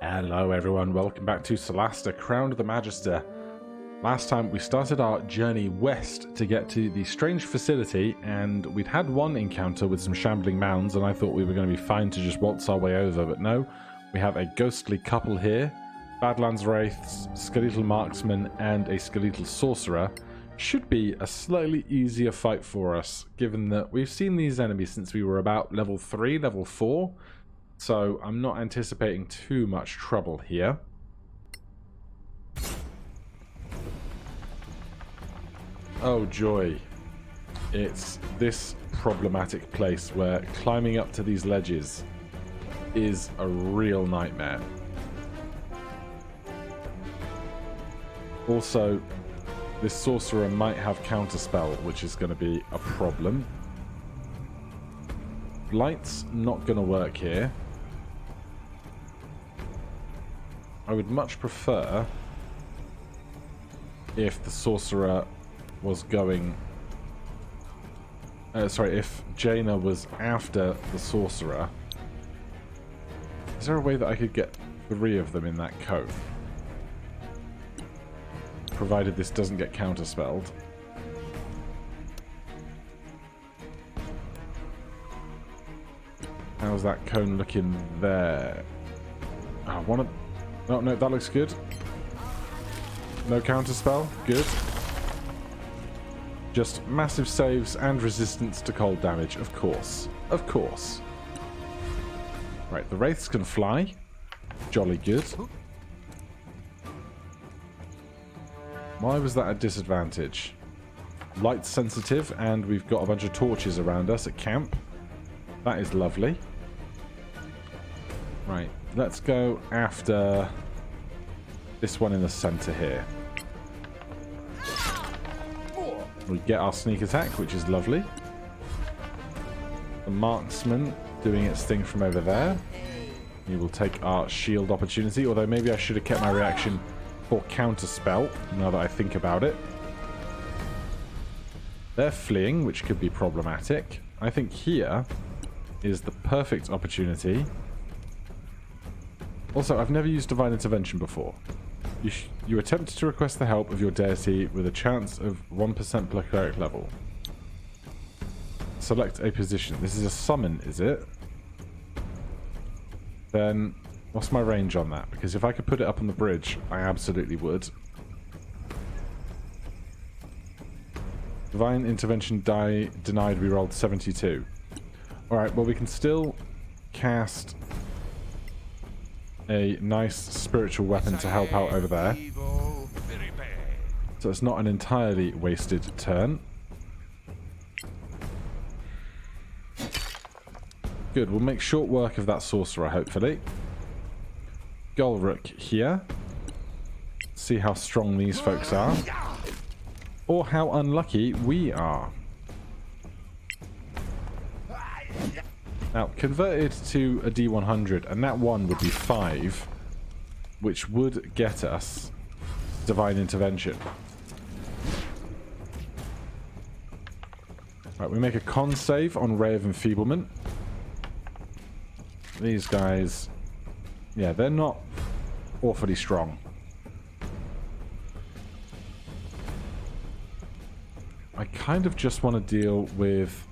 Hello everyone, welcome back to Solasta Crown of the Magister. Last time we started our journey west to get to the strange facility, and we'd had one encounter with some shambling mounds, and I thought we were going to be fine to just waltz our way over, but no, we have a ghostly couple here, Badlands Wraiths, Skeletal Marksman, and a Skeletal Sorcerer. Should be a slightly easier fight for us, given that we've seen these enemies since we were about level 3, level 4, so I'm not anticipating too much trouble here. Oh joy. It's this problematic place where climbing up to these ledges is a real nightmare. Also, this sorcerer might have counterspell, which is going to be a problem. Light's not going to work here. I would much prefer if the sorcerer was going... if Jaina was after the sorcerer. Is there a way that I could get 3 of them in that cove? Provided this doesn't get counterspelled. How's that cone looking there? Oh, one of... Oh, no, that looks good. No counterspell. Good. Just massive saves and resistance to cold damage, of course. Of course. Right, the Wraiths can fly. Jolly good. Why was that a disadvantage? Light sensitive, and we've got a bunch of torches around us at camp. That is lovely. Right, let's go after this one in the center here. We get our sneak attack, which is lovely. The marksman doing its thing from over there. We will take our shield opportunity, although maybe I should have kept my reaction for counterspell, now that I think about it. They're fleeing, which could be problematic. I think here is the perfect opportunity. Also, I've never used Divine Intervention before. You attempt to request the help of your deity with a chance of 1% per cleric level. Select a position. This is a summon, is it? Then, what's my range on that? Because if I could put it up on the bridge, I absolutely would. Divine Intervention denied, we rolled 72. Alright, well we can still cast a nice spiritual weapon to help out over there. So it's not an entirely wasted turn. Good, we'll make short work of that sorcerer, hopefully. Golruk here. See how strong these folks are. Or how unlucky we are. Now, converted to a D100, and that one would be 5, which would get us Divine Intervention. Right, we make a con save on Ray of Enfeeblement. These guys, yeah, they're not awfully strong. I kind of just want to deal with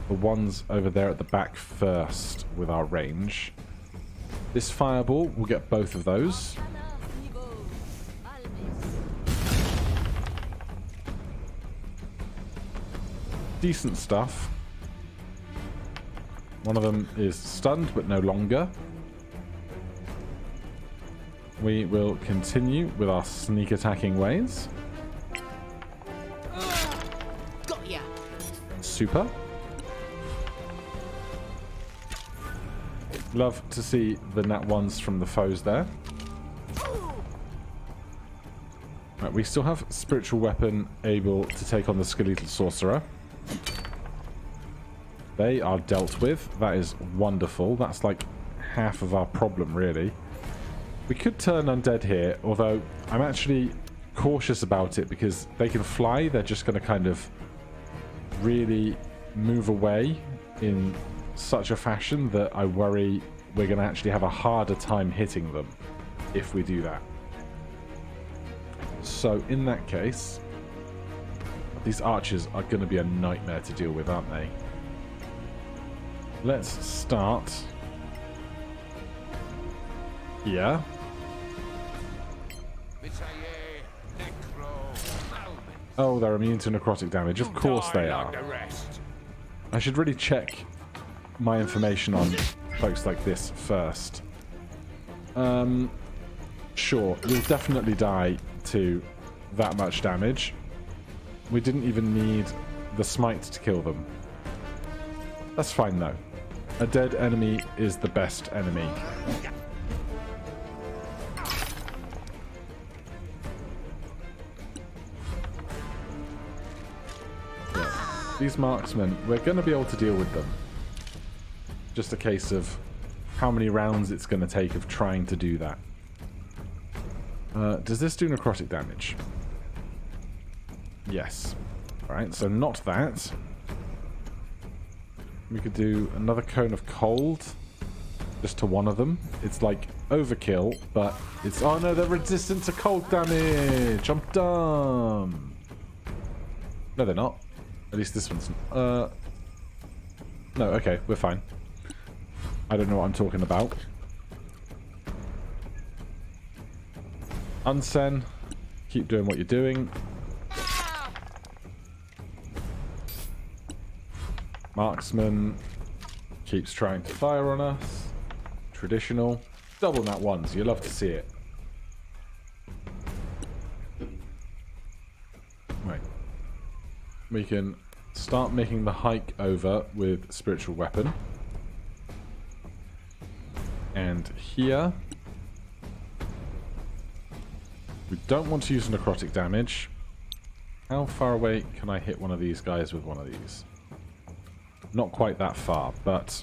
the ones over there at the back first with our range. This fireball will get both of those. Decent stuff. One of them is stunned, but no longer. We will continue with our sneak attacking ways. Got ya. Super. Love to see the nat ones from the foes there. Right, we still have spiritual weapon able to take on the skeletal sorcerer. They are dealt with. That is wonderful. That's like half of our problem, really. We could turn undead here, although I'm actually cautious about it because they can fly. They're just going to kind of really move away in such a fashion that I worry we're going to actually have a harder time hitting them if we do that. So in that case, these archers are going to be a nightmare to deal with, aren't they? Let's start here. Oh, they're immune to necrotic damage. Of course they are. I should really check my information on folks like this first. Sure, you'll definitely die to that much damage. We didn't even need the smite to kill them. That's fine though. A dead enemy is the best enemy. Yeah. These marksmen, we're going to be able to deal with them. Just a case of how many rounds it's going to take of trying to do that. Does this do necrotic damage? Yes. Alright, so not that. We could do another cone of cold. Just to one of them. It's like overkill, but it's... Oh no, they're resistant to cold damage! I'm dumb! No, they're not. At least this one's... No, okay, we're fine. I don't know what I'm talking about. Unsen, keep doing what you're doing. Marksman keeps trying to fire on us. Traditional. Double nat ones, you love to see it. Right. We can start making the hike over with spiritual weapon. And here... we don't want to use necrotic damage. How far away can I hit one of these guys with one of these? Not quite that far, but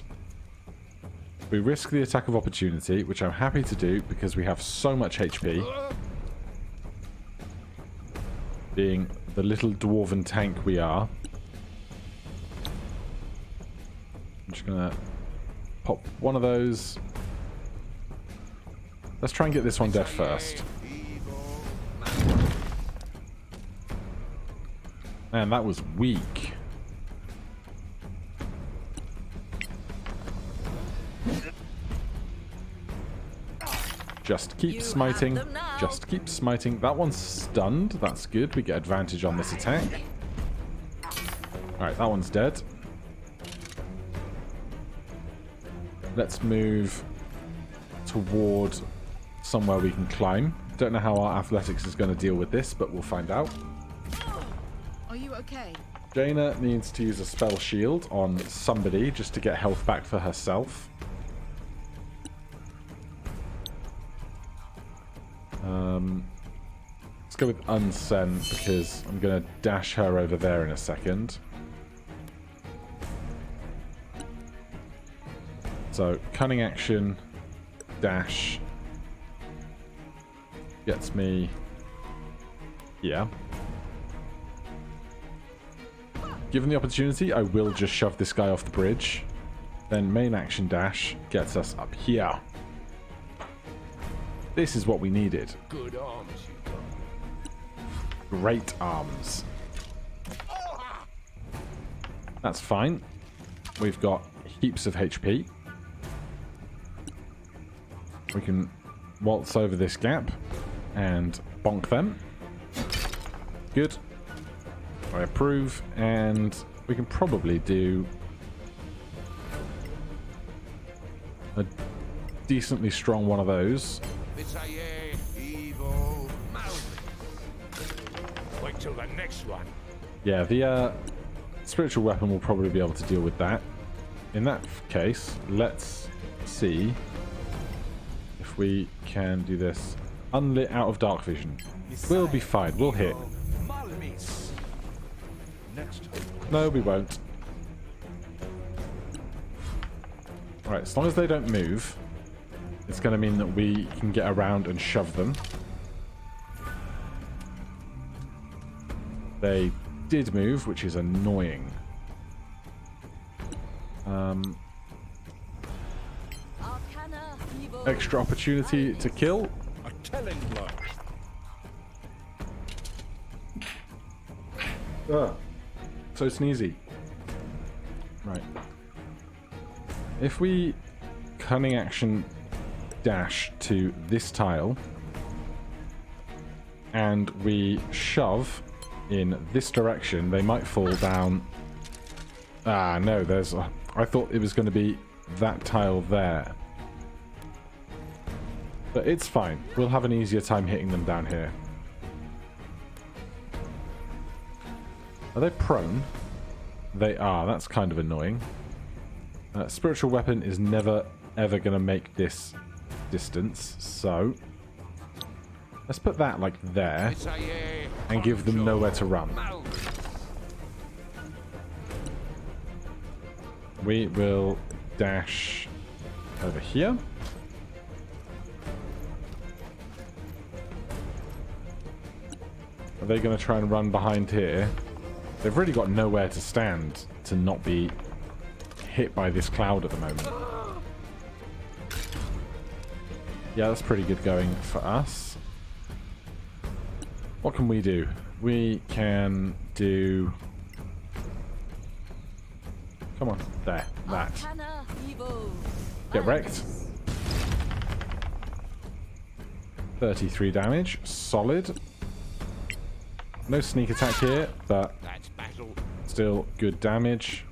we risk the attack of opportunity, which I'm happy to do because we have so much HP. Being the little dwarven tank we are. I'm just gonna pop one of those. Let's try and get this one dead first. Man, that was weak. Just keep smiting. Just keep smiting. That one's stunned. That's good. We get advantage on this attack. Alright, that one's dead. Let's move toward somewhere we can climb. Don't know how our athletics is going to deal with this, but we'll find out. Are you okay? Jaina needs to use a spell shield on somebody just to get health back for herself. Let's go with Unsen because I'm going to dash her over there in a second. So, cunning action, dash, gets me here. Given the opportunity, I will just shove this guy off the bridge. Then main action dash gets us up here. This is what we needed. Good arms, you got. Great arms. That's fine. We've got heaps of HP. We can waltz over this gap and bonk them. Good. I approve, and we can probably do a decently strong one of those. Wait till the next one. Yeah, the spiritual weapon will probably be able to deal with that. In that case, let's see if we can do this. Unlit out of dark vision. We'll be fine. We'll hit. No, we won't. Alright, as long as they don't move, it's going to mean that we can get around and shove them. They did move, which is annoying. extra opportunity to kill. A telling blow. So sneezy. Right. If we cunning action dash to this tile and we shove in this direction, they might fall down. Ah, no, there's... I thought it was going to be that tile there. But it's fine. We'll have an easier time hitting them down here. Are they prone? They are. That's kind of annoying. Spiritual weapon is never, ever going to make this distance. So, let's put that like there and give them nowhere to run. We will dash over here. Are they going to try and run behind here? They've really got nowhere to stand to not be hit by this cloud at the moment. Yeah, that's pretty good going for us. What can we do? We can do... Come on, there, that. Get wrecked. 33 damage, solid. No sneak attack here, but still good damage.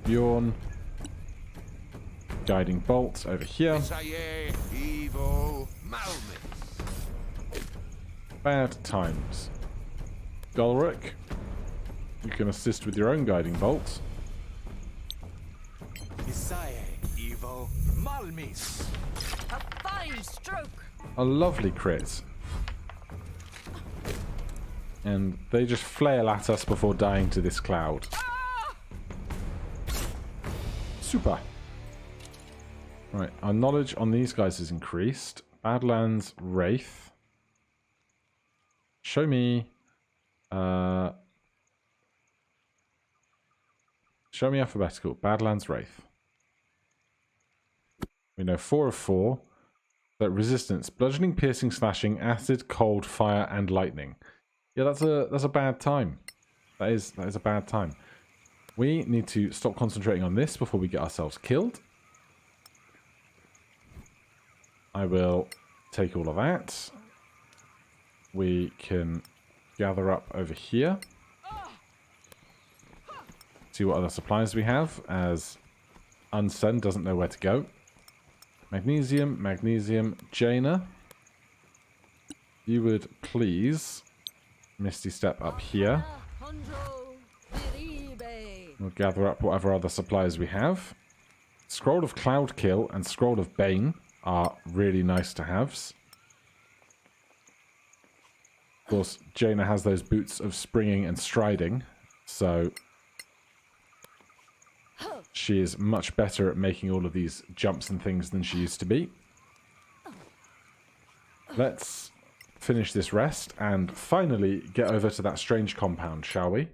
Yawn. Guiding bolt over here. Bad times. Golric, you can assist with your own guiding bolt. A fine stroke. A lovely crit. And they just flail at us before dying to this cloud. Super. Right, our knowledge on these guys has increased. Badlands Wraith. Show me... show me alphabetical. Badlands Wraith. We know 4 of 4. But resistance. Bludgeoning, piercing, slashing, acid, cold, fire, and lightning. Yeah, that's a bad time. That is a bad time. We need to stop concentrating on this before we get ourselves killed. I will take all of that. We can gather up over here. See what other supplies we have, as Unsen doesn't know where to go. Magnesium, magnesium, Jaina. You would please Misty Step up here. We'll gather up whatever other supplies we have. Scroll of Cloud Kill and Scroll of Bane are really nice to haves. Of course, Jaina has those boots of springing and striding, so she is much better at making all of these jumps and things than she used to be. Let's finish this rest and finally get over to that strange compound, shall we?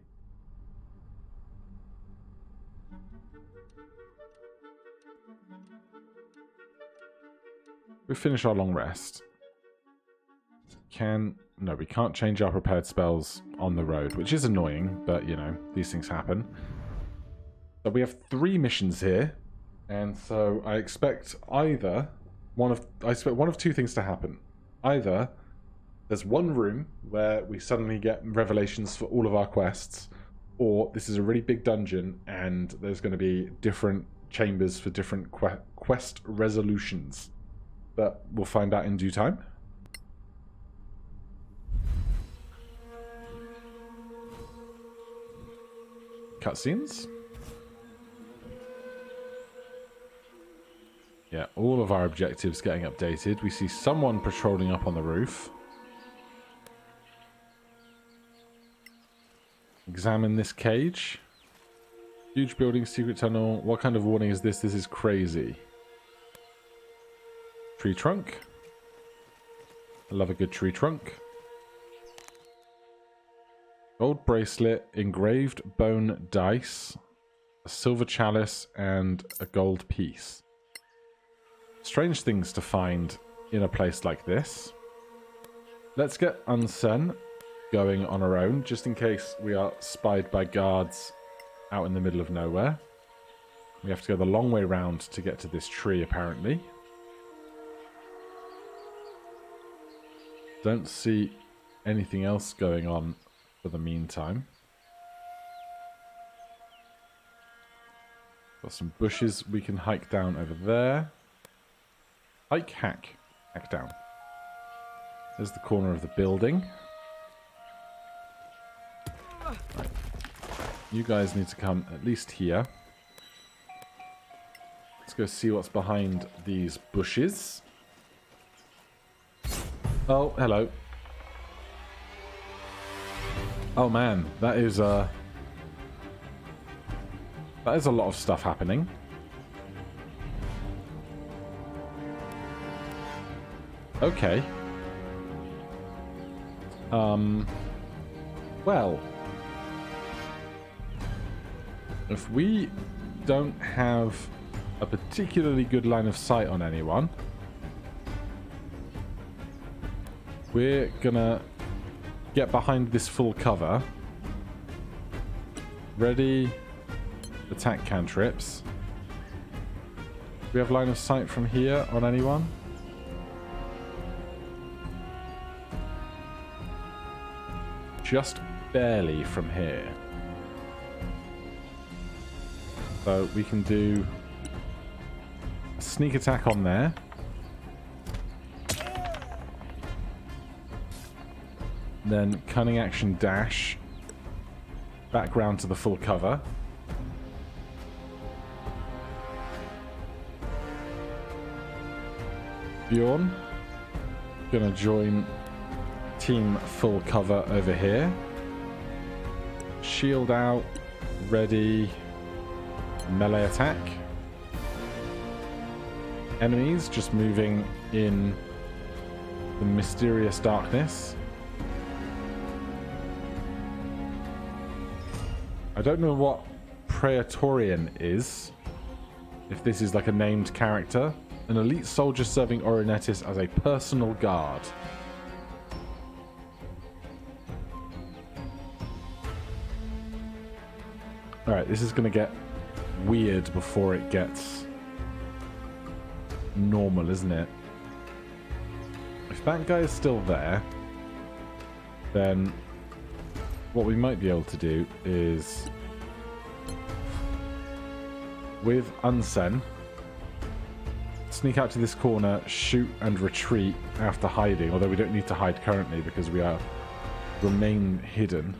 We finish our long rest. No, we can't change our prepared spells on the road, which is annoying, but you know, these things happen. But we have 3 missions here, and so I expect one of 2 things to happen. Either there's one room where we suddenly get revelations for all of our quests, or this is a really big dungeon and there's going to be different chambers for different quest resolutions. But we'll find out in due time. Cutscenes. Yeah, all of our objectives getting updated. We see someone patrolling up on the roof. Examine this cage. Huge building, secret tunnel. What kind of warning is this? This is crazy. Tree trunk. I love a good tree trunk. Gold bracelet, engraved bone dice, a silver chalice, and a gold piece. strange things to find in a place like this. Let's get Unsen going on our own, just in case we are spied by guards out in the middle of nowhere. We have to go the long way round to get to this tree, apparently. Don't see anything else going on for the meantime. Got some bushes we can hike down over there. Hike, hack. Hack down. There's the corner of the building. Right. You guys need to come at least here. Let's go see what's behind these bushes. Oh, hello. Oh man, that is a lot of stuff happening. Okay. Well, if we don't have a particularly good line of sight on anyone, we're gonna get behind this full cover. Ready, attack cantrips. Do we have line of sight from here on anyone? Just barely from here. So we can do a sneak attack on there. Then cunning action dash back round to the full cover. Bjorn gonna join team full cover over here. Shield out, ready, melee attack. Enemies just moving in the mysterious darkness. I don't know what Praetorian is. If this is like a named character. An elite soldier serving Orinetis as a personal guard. Alright, this is going to get weird before it gets normal, isn't it? If that guy is still there, then what we might be able to do is, with Unsen, sneak out to this corner, shoot and retreat after hiding, although we don't need to hide currently because we remain hidden.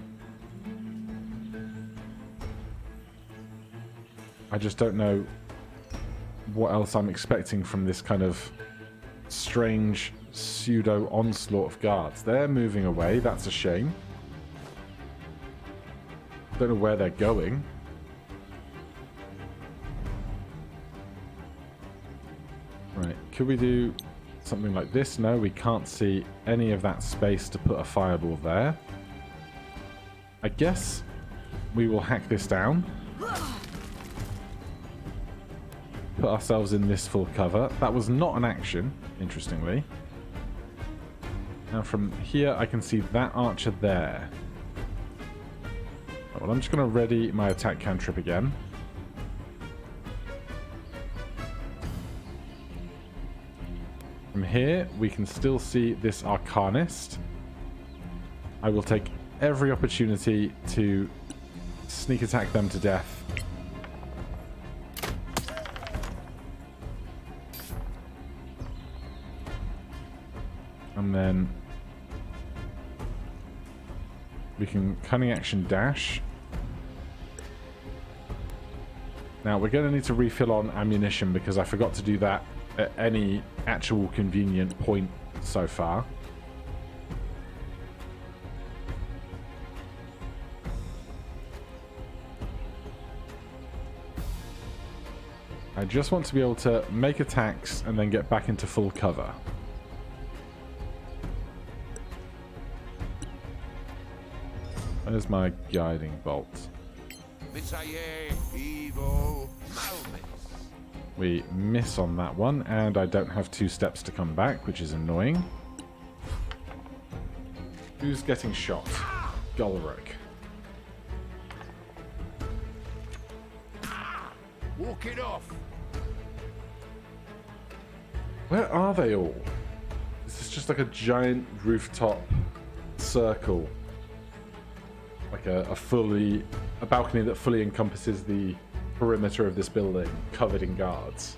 I just don't know what else I'm expecting from this kind of strange pseudo onslaught of guards. They're moving away, that's a shame. Don't know where they're going. Right, could we do something like this? No, we can't see any of that space to put a fireball there. I guess we will hack this down. Put ourselves in this full cover. That was not an action, interestingly. Now from here I can see that archer there. Well, I'm just going to ready my attack cantrip again. From here, we can still see this Arcanist. I will take every opportunity to sneak attack them to death. And then we can cunning action dash. Now we're going to need to refill on ammunition because I forgot to do that at any actual convenient point so far. I just want to be able to make attacks and then get back into full cover. There's my guiding bolt. We miss on that one, and I don't have 2 steps to come back, which is annoying. Who's getting shot? Gulrick. Walk it off. Where are they all? This is just like a giant rooftop circle. Like a balcony that fully encompasses the perimeter of this building, covered in guards.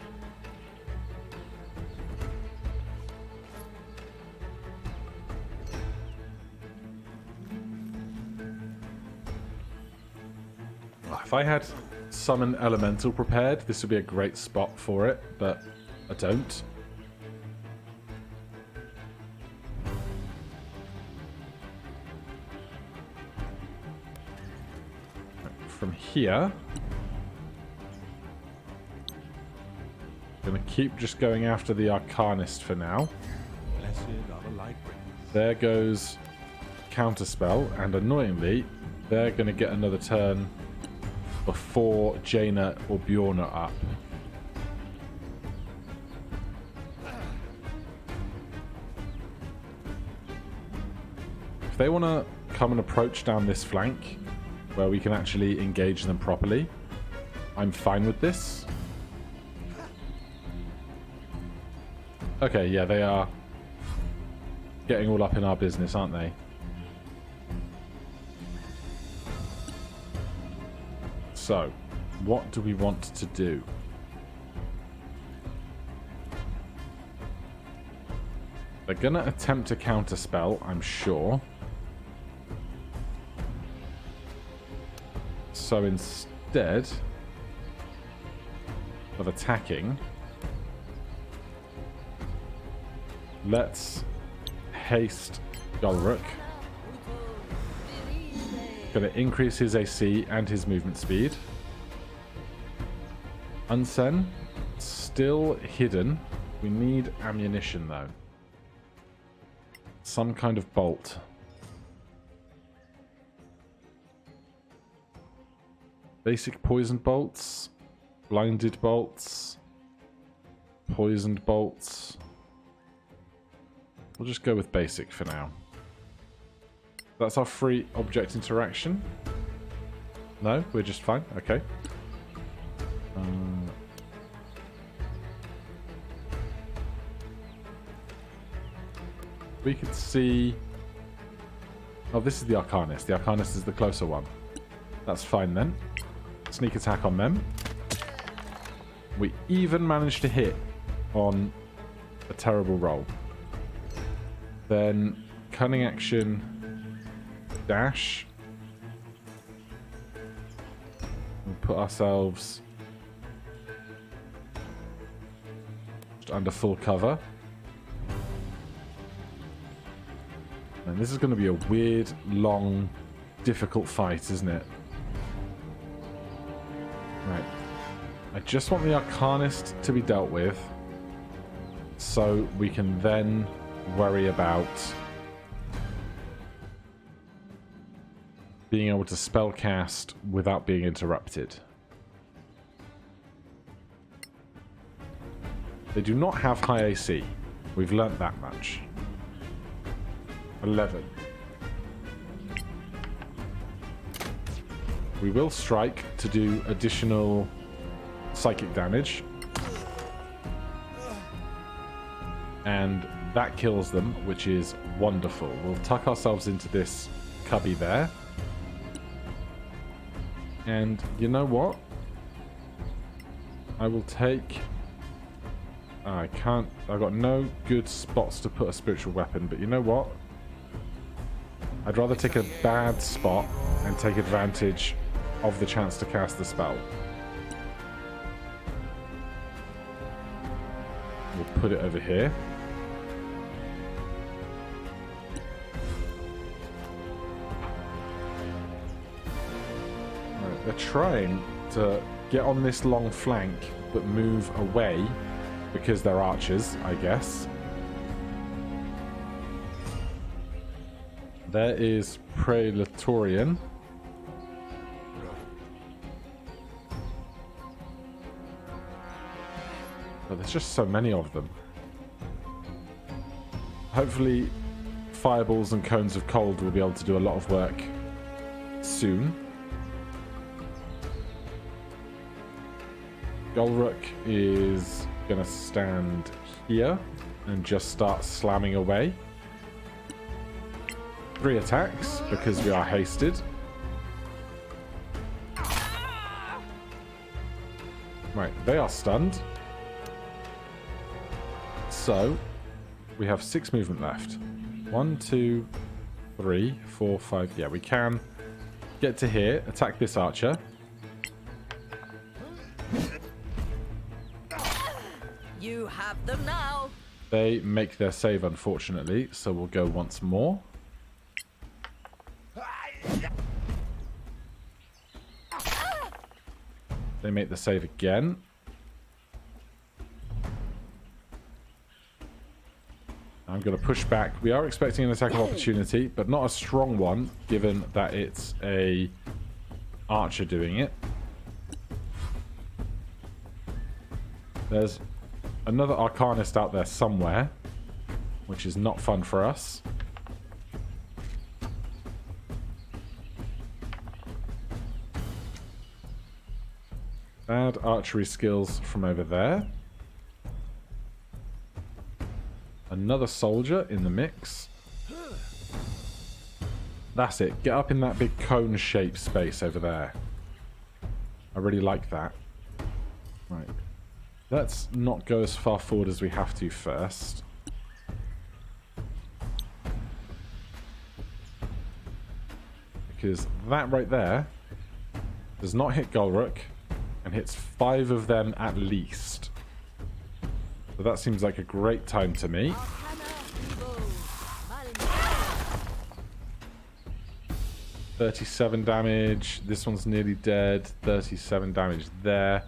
If I had Summon Elemental prepared, this would be a great spot for it, but I don't. From here, I'm going to keep just going after the Arcanist for now. There goes Counterspell, and annoyingly, they're going to get another turn before Jaina or Bjorn are up. If they want to come and approach down this flank, where we can actually engage them properly, I'm fine with this. Okay, yeah, they are getting all up in our business, aren't they? So, what do we want to do? They're gonna attempt to counterspell, I'm sure. So instead of attacking, let's haste Gulrick. Going to increase his AC and his movement speed. Unsen, still hidden. We need ammunition though. Some kind of bolt. Basic poisoned bolts. Blinded bolts. Poisoned bolts. We'll just go with basic for now. That's our free object interaction. No, we're just fine. Okay. We could see... Oh, this is the Arcanist. The Arcanist is the closer one. That's fine then. Sneak attack on them. We even managed to hit on a terrible roll. Then cunning action... dash. We'll put ourselves just under full cover. And this is going to be a weird, long, difficult fight, isn't it? Right. I just want the Arcanist to be dealt with, so we can then worry about being able to spellcast without being interrupted. They do not have high AC. We've learnt that much. 11. We will strike to do additional psychic damage. And that kills them, which is wonderful. We'll tuck ourselves into this cubby there. And you know what? I will take... I can't... I've got no good spots to put a spiritual weapon, but you know what? I'd rather take a bad spot and take advantage of the chance to cast the spell. We'll put it over here. Right, they're trying to get on this long flank, but move away because they're archers, I guess. There is Praetorian. There's just so many of them. Hopefully, fireballs and cones of cold will be able to do a lot of work soon. Golruk is going to stand here and just start slamming away. 3 attacks because we are hasted. Right, they are stunned. So, we have 6 movement left. 1, 2, 3, 4, 5. Yeah, we can get to here, attack this archer. You have them now. They make their save, unfortunately, so we'll go once more. They make the save again. I'm going to push back. We are expecting an attack of opportunity, but not a strong one, given that it's a archer doing it. There's another Arcanist out there somewhere, which is not fun for us. Bad archery skills from over there. Another soldier in the mix. That's it. Get up in that big cone-shaped space over there. I really like that. Right. Let's not go as far forward as we have to first. Because that right there does not hit Golruk and hits 5 of them at least. So that seems like a great time to me. 37 damage. This one's nearly dead. 37 damage there.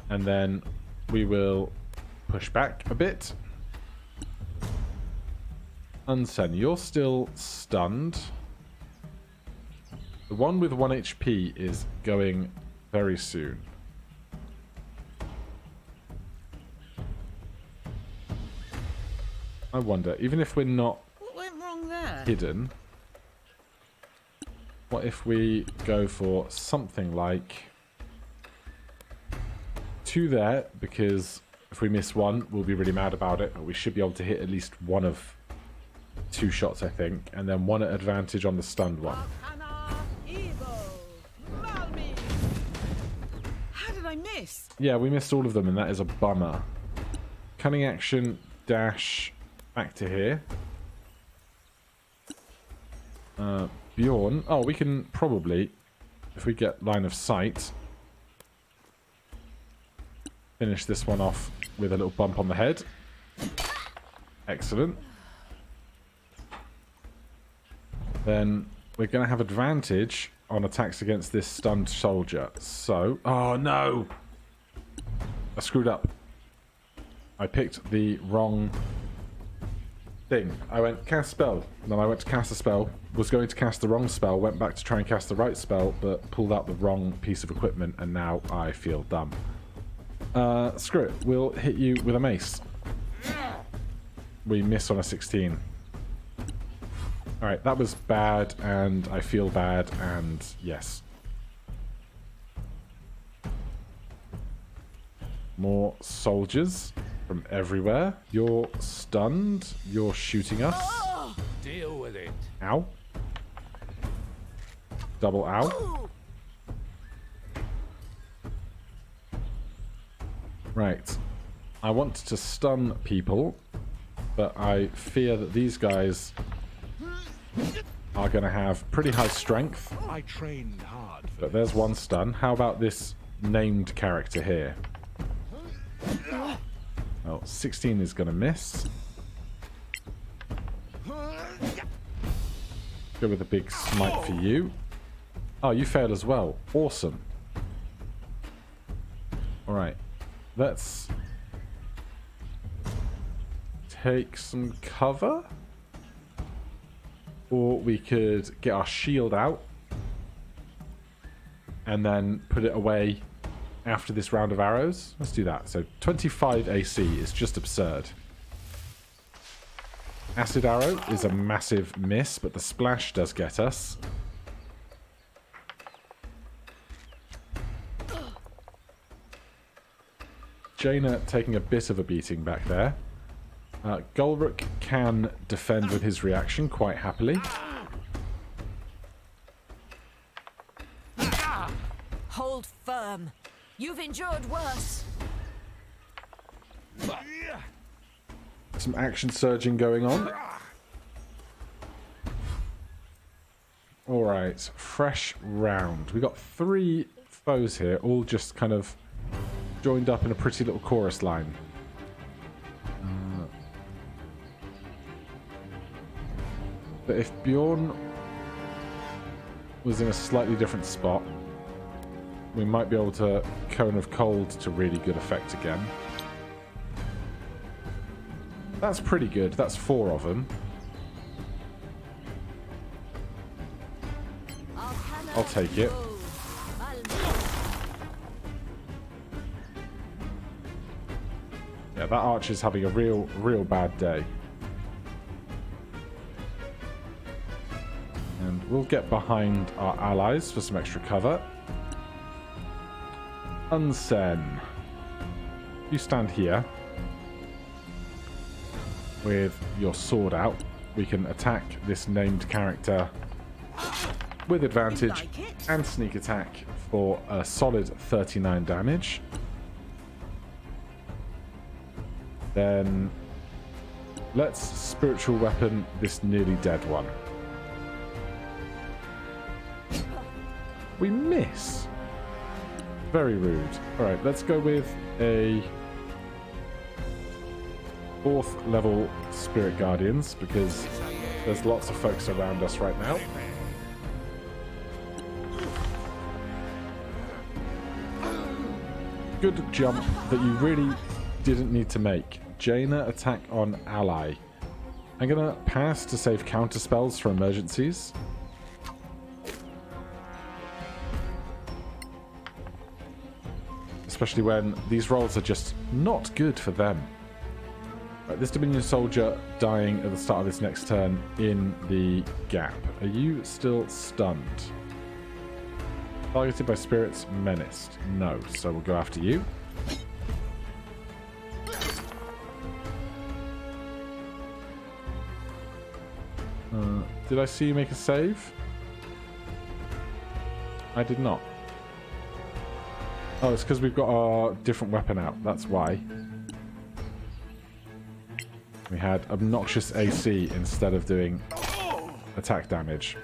And then we will push back a bit. Unsen, you're still stunned. The one with 1 HP is going very soon. I wonder, even if we're not What went wrong there? hidden, what if we go for something like 2 there, because if we miss 1, we'll be really mad about it, but we should be able to hit at least one of 2 shots, I think, and then 1 at advantage on the stunned one. How did I miss? Yeah, we missed all of them, and that is a bummer. Cunning action, dash, back to here. Bjorn. Oh, we can probably, if we get line of sight, finish this one off with a little bump on the head. Excellent. Then we're going to have advantage on attacks against this stunned soldier. So, oh no! I screwed up. I picked the wrong thing. I went cast spell, then I went to cast a spell, was going to cast the wrong spell, went back to try and cast the right spell, but pulled out the wrong piece of equipment, and now I feel dumb. Screw it, we'll hit you with a mace. We miss on a 16. Alright, that was bad, and I feel bad, and yes. More soldiers from everywhere. You're stunned. You're shooting us. Deal with it. Ow. Double ow. Right. I want to stun people, but I fear that these guys are going to have pretty high strength. I trained hard for But there's one stun. How about this named character here? Oh, 16 is going to miss. Go with a big smite for you. Oh, you failed as well. Awesome. Alright. Let's take some cover. Or we could get our shield out and then put it away after this round of arrows? Let's do that. So 25 AC is just absurd. Acid arrow is a massive miss, but the splash does get us. Jaina taking a bit of a beating back there. Golruk can defend with his reaction quite happily. Hold firm. You've endured worse. Some action surging going on. Alright, fresh round. We got 3 foes here, all just kind of joined up in a pretty little chorus line. But if Bjorn was in a slightly different spot, we might be able to Cone of Cold to really good effect again. That's pretty good. That's 4 of them. I'll take it. Yeah, that archer's having a real bad day. And we'll get behind our allies for some extra cover. Unsen, you stand here with your sword out. We can attack this named character with advantage and sneak attack for a solid 39 damage. Then let's spiritual weapon this nearly dead one. We miss. Very rude. Alright, let's go with a 4th level Spirit Guardians, because there's lots of folks around us right now. Good jump that you really didn't need to make. Jaina, attack on ally. I'm gonna pass to save counter spells for emergencies. Especially when these rolls are just not good for them. Right, this Dominion soldier dying at the start of this next turn in the gap. Are you still stunned? Targeted by spirits, menaced. No, so we'll go after you. Did I see you make a save? I did not. Oh, it's because we've got our different weapon out. That's why. We had obnoxious AC instead of doing attack damage.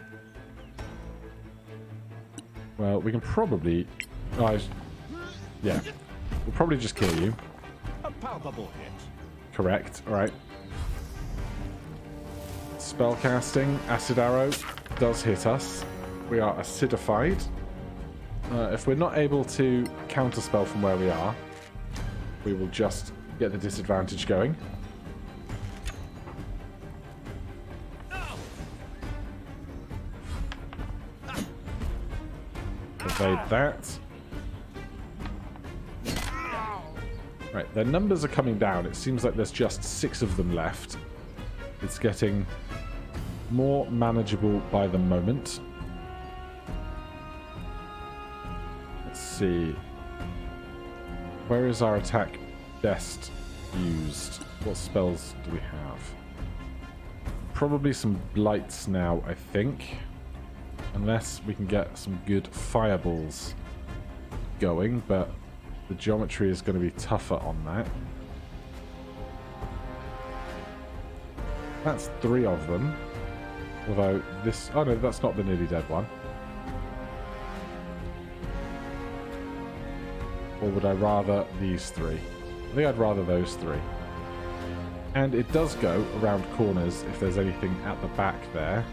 Well, we can probably... yeah. We'll probably just kill you. A palpable hit. Correct. Alright. Spellcasting. Acid arrow does hit us. We are acidified. If we're not able to counterspell from where we are, we will just get the disadvantage going. Evade that. Right, their numbers are coming down. It seems like there's just 6 of them left. It's getting more manageable by the moment. Let's see. Where is our attack best used? What spells do we have? Probably some blights now, I think. Unless we can get some good fireballs going, but the geometry is going to be tougher on that. That's 3 of them. Although this... oh no, that's not the nearly dead one. Or would I rather these 3? I think I'd rather those 3. And it does go around corners if there's anything at the back there.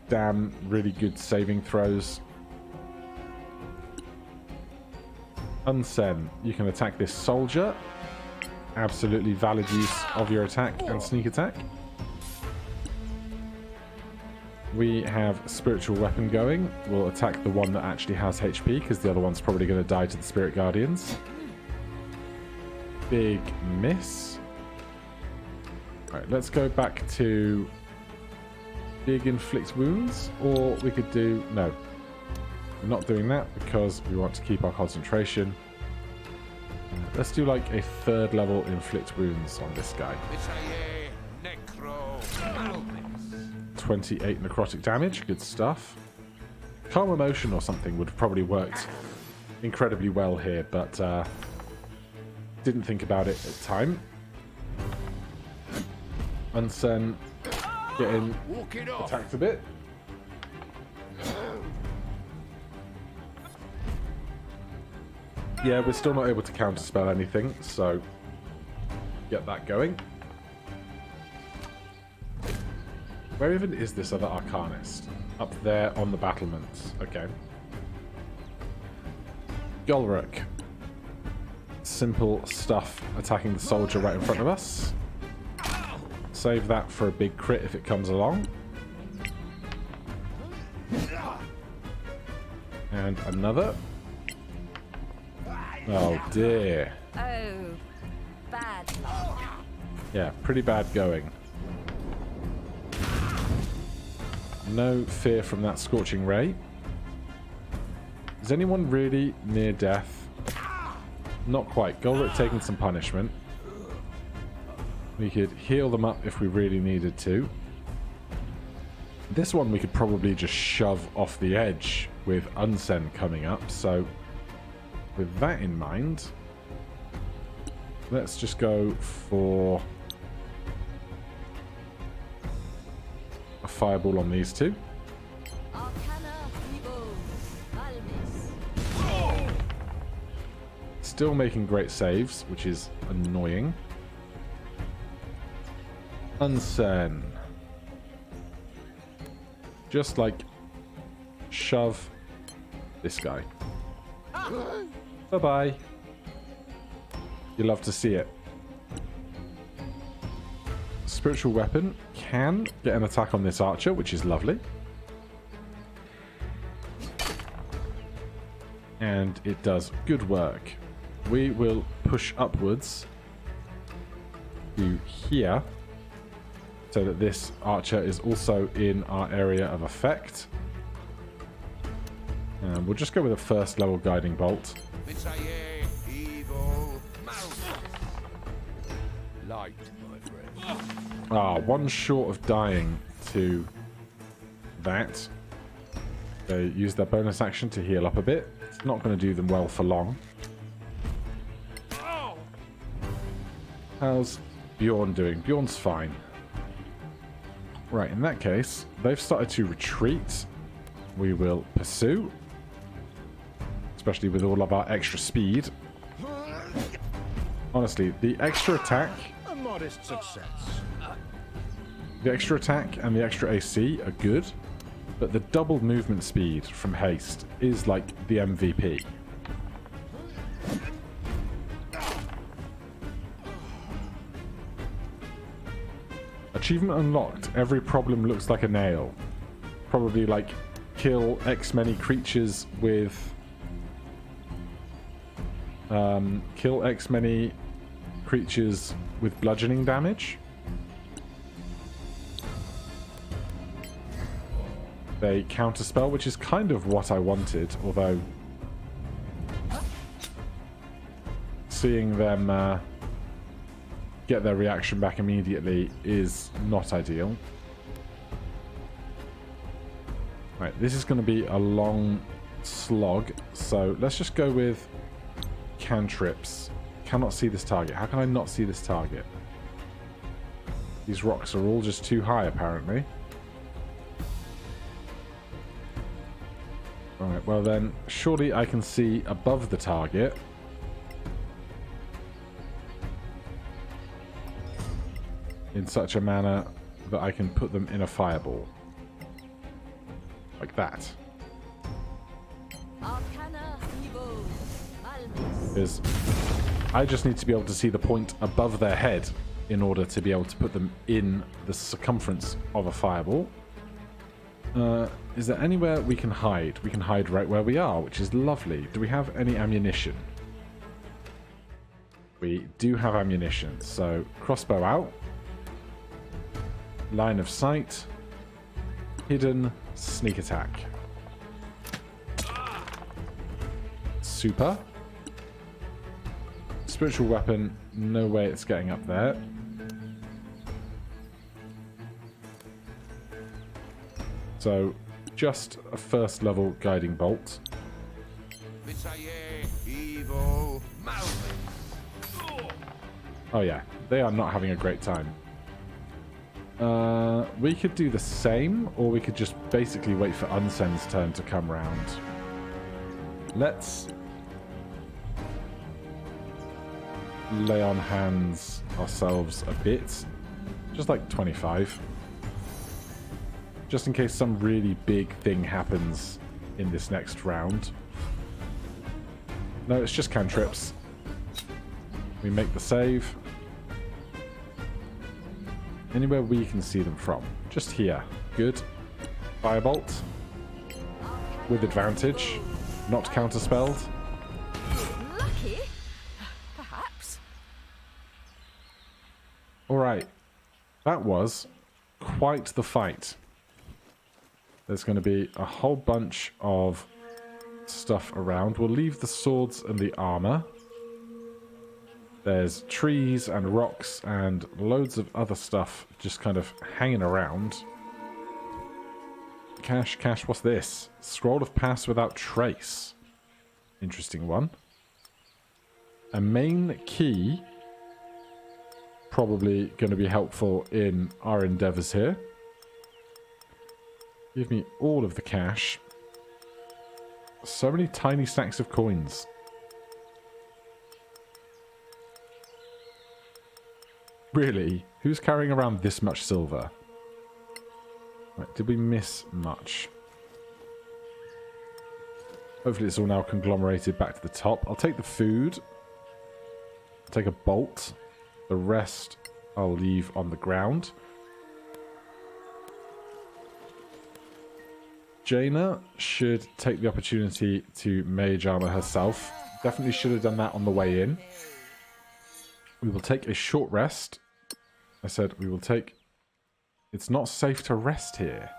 Damn, really good saving throws. Unsen, you can attack this soldier. Absolutely valid use of your attack and sneak attack. We have spiritual weapon going. We'll attack the one that actually has HP because the other one's probably going to die to the spirit guardians. Big miss. Alright, let's go back to big inflict wounds, or we could do... No, we're not doing that because we want to keep our concentration. Let's do like a 3rd level inflict wounds on this guy. 28 necrotic damage, good stuff. Calm emotion or something would have probably worked incredibly well here, but didn't think about it at the time. Unsen getting attacked a bit. Yeah, we're still not able to counterspell anything, so get that going. Where even is this other Arcanist? Up there on the battlements. Okay. Golruk. Simple stuff attacking the soldier right in front of us. Save that for a big crit if it comes along. And another. Oh dear. Oh, bad. Yeah, pretty bad going. No fear from that scorching ray. Is anyone really near death? Not quite. Golruk taking some punishment. We could heal them up if we really needed to. This one we could probably just shove off the edge with Unsen coming up, so with that in mind, let's just go for a fireball on these two. Still making great saves, which is annoying. Unsen. Just like shove this guy. Bye-bye. You love to see it. Spiritual weapon can get an attack on this archer, which is lovely. And it does good work. We will push upwards to here so that this archer is also in our area of effect. And we'll just go with a 1st level guiding bolt. Light, my friend. Ah, one short of dying to that. They use their bonus action to heal up a bit. It's not going to do them well for long. How's Bjorn doing? Bjorn's fine. Right, in that case, they've started to retreat. We will pursue. Especially with all of our extra speed. Honestly, the extra attack... A modest success. The extra attack and the extra AC are good, but the double movement speed from haste is like the MVP. Achievement unlocked. Every problem looks like a nail. Probably like kill X many creatures with... kill X many creatures with bludgeoning damage. They counterspell, which is kind of what I wanted, although seeing them get their reaction back immediately is not ideal. Right, this is going to be a long slog, so let's just go with cantrips. Cannot see this target. How can I not see this target? These rocks are all just too high, apparently. Alright, well then, surely I can see above the target. In such a manner that I can put them in a fireball. Like that. Because I just need to be able to see the point above their head in order to be able to put them in the circumference of a fireball. Is there anywhere we can hide? We can hide right where we are, which is lovely. Do we have any ammunition? We do have ammunition. So, crossbow out. Line of sight. Hidden. Sneak attack. Super. Spiritual weapon. No way it's getting up there. So, just a first level guiding bolt. Oh yeah, they are not having a great time. We could do the same, or we could just basically wait for Unsen's turn to come round. Let's lay on hands ourselves a bit. Just like 25. Just in case some really big thing happens in this next round. No, it's just cantrips. We make the save. Anywhere we can see them from. Just here. Good. Firebolt. With advantage. Not counterspelled. Lucky? Perhaps. Alright. That was quite the fight. There's going to be a whole bunch of stuff around. We'll leave the swords and the armor. There's trees and rocks and loads of other stuff just kind of hanging around. Cash, what's this? Scroll of Pass Without Trace. Interesting one. A main key. Probably going to be helpful in our endeavors here. Give me all of the cash. So many tiny stacks of coins. Really? Who's carrying around this much silver? Right, did we miss much? Hopefully it's all now conglomerated back to the top. I'll take the food. I'll take a bolt. The rest I'll leave on the ground. Jaina should take the opportunity to mage armor herself. Definitely should have done that on the way in. We will take a short rest. I said we will take... It's not safe to rest here.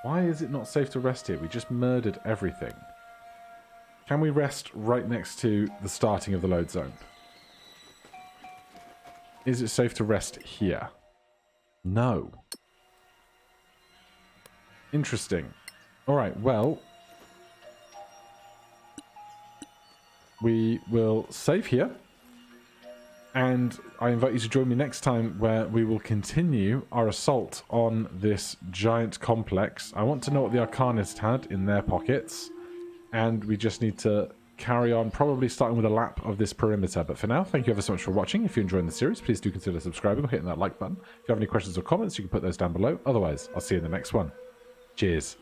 Why is it not safe to rest here? We just murdered everything. Can we rest right next to the starting of the load zone? Is it safe to rest here? No. Interesting. Alright, well... We will save here. And I invite you to join me next time where we will continue our assault on this giant complex. I want to know what the Arcanist had in their pockets. And we just need to carry on, probably starting with a lap of this perimeter. But for now, thank you ever so much for watching. If you're enjoying the series, please do consider subscribing or hitting that like button. If you have any questions or comments, you can put those down below. Otherwise, I'll see you in the next one. Cheers.